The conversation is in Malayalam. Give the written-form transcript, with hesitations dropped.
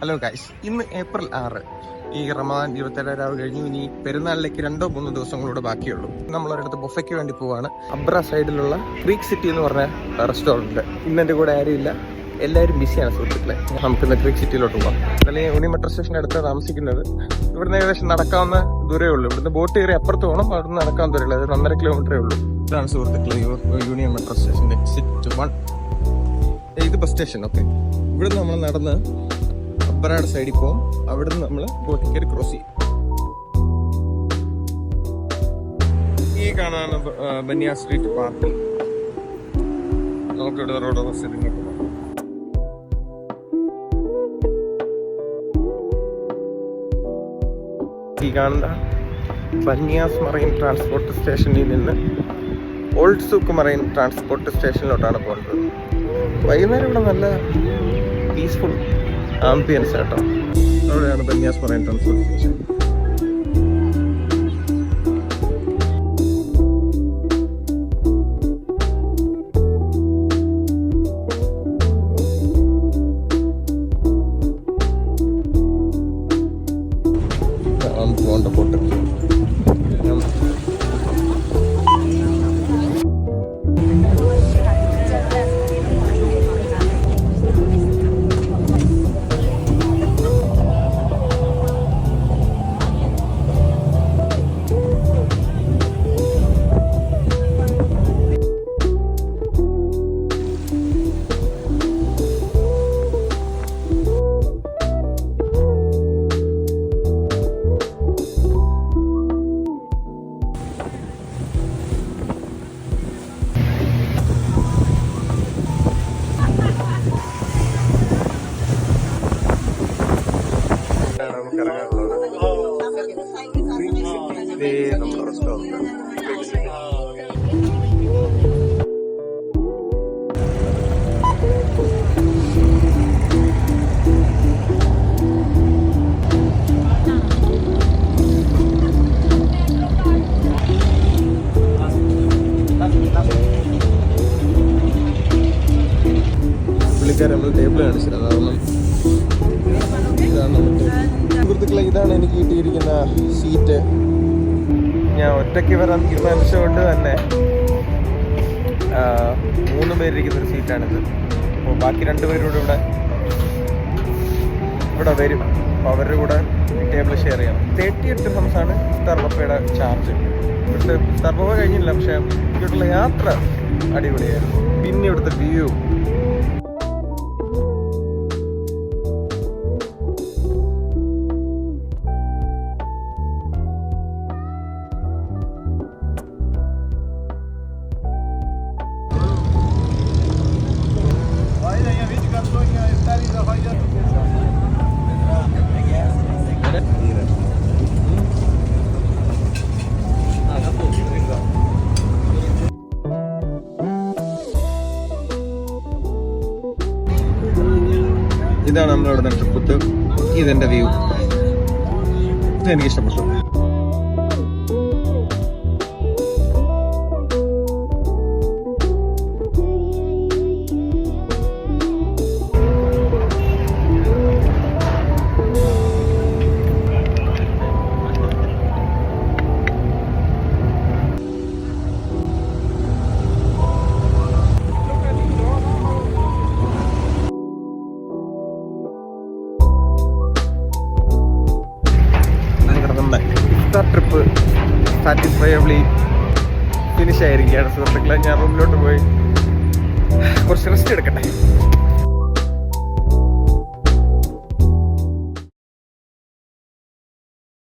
ഹലോ ഗൈസ്, ഇന്ന് ഏപ്രിൽ 6. ഈ റമദാൻ 27 രാവ് കഴിഞ്ഞു. ഇനി പെരുന്നാളിലേക്ക് 2-3 ദിവസങ്ങളൂടെ ബാക്കിയുള്ളൂ. നമ്മളൊരിടത്ത് ബൊഫയ്ക്ക് വേണ്ടി പോവാണ്. അബ്ര സൈഡിലുള്ള ക്രീക്ക് സിറ്റി എന്ന് പറഞ്ഞ റെസ്റ്റോറൻറ്റ്. ഇന്ന് എൻ്റെ കൂടെ ആരുമില്ല, എല്ലാവരും ബിസിയാണ് സുഹൃത്തുക്കളെ. നമുക്കിന്ന് ക്രീക്ക് സിറ്റിയിലോട്ട് പോകാം. അല്ലെങ്കിൽ യൂണിയൻ മെട്രോ സ്റ്റേഷൻ്റെ അടുത്താണ് താമസിക്കുന്നത്. ഇവിടുന്ന് ഏകദേശം നടക്കാവുന്ന ദൂരമേ ഉള്ളൂ. ഇവിടുന്ന് ബോട്ട് കയറി അപ്പുറത്ത് പോകണം, അവിടുന്ന് നടക്കാൻ ദൂരമില്ല. അത് 1.5 കിലോമീറ്ററേ ഉള്ളൂ. ഇതാണ് സുഹൃത്തുക്കളെ യൂണിയൻ മെട്രോ സ്റ്റേഷൻ്റെ എക്സിറ്റ് 1. ഇത് ബസ് സ്റ്റേഷൻ. ഓക്കെ, ഇവിടുന്ന് നമ്മൾ നടന്ന് അബ്രയുടെ സൈഡിൽ പോകും. അവിടുന്ന് നമ്മൾ ബോട്ടിൽ കയറി ക്രോസ് ചെയ്യും. ഈ കാണാണ് ബനിയ സ്ട്രീറ്റ് പാർക്കിംഗ്. നമുക്ക് ഇവിടെ റോഡ് ബസ് ഈ കാണുന്ന ബന്യാസ് മറൈൻ ട്രാൻസ്പോർട്ട് സ്റ്റേഷനിൽ നിന്ന് ഓൾഡ് സൂക്ക് മറൈൻ ട്രാൻസ്പോർട്ട് സ്റ്റേഷനിലോട്ടാണ് പോകുന്നത്. വൈകുന്നേരം ഇവിടെ നല്ല പീസ്ഫുൾ ആംബിയൻസ് കേട്ടോ. അവിടെയാണ് ബന്യാസ് മറൈൻ ട്രാൻസ്പോർട്ട് സ്റ്റേഷൻ. പോകേണ്ട പോട്ട് നമ്മുടെ റെസ്റ്റോറൻറ്റ്. പുള്ളിക്കാരൻ നമ്മൾ ടേബിൾ കാണിച്ചത്. കാരണം ഇതാണ് സുഹൃത്തുക്കളെ, ഇതാണ് എനിക്ക് കിട്ടിയിരിക്കുന്ന സീറ്റ്. ഞാൻ ഒറ്റയ്ക്ക് വരാൻ തീരുമാനിച്ചതുകൊണ്ട് തന്നെ 3 പേരിരിക്കുന്നൊരു സീറ്റാണിത്. അപ്പോൾ ബാക്കി 2 പേരും ഇവിടെ വരും. അപ്പോൾ അവരുടെ കൂടെ ടേബിൾ ഷെയർ ചെയ്യണം. 38 ദിർഹംസാണ് ഇഫ്താർ ചാർജ്. ഇവിടുത്തെ ഇഫ്താർ കഴിഞ്ഞില്ല, പക്ഷേ ഇവിടുള്ള യാത്ര അടിപൊളിയായിരുന്നു. പിന്നെ ഇവിടുത്തെ വ്യൂ. ഇതാണ് നമ്മളിവിടെ നിന്ന് ഫുഡ്. ഇതെൻ്റെ വ്യൂ. ഇതെനിക്ക് ഇഷ്ടപ്പെട്ടു. ട്രിപ്പ് സാറ്റിസ്ഫൈബിളി ഫിനിഷ് ആയിരിക്കുകയാണ് സുഹൃത്തുക്കളെ. ഞാൻ റൂമിലോട്ട് പോയി കുറച്ച് റെസ്റ്റ് എടുക്കട്ടെ.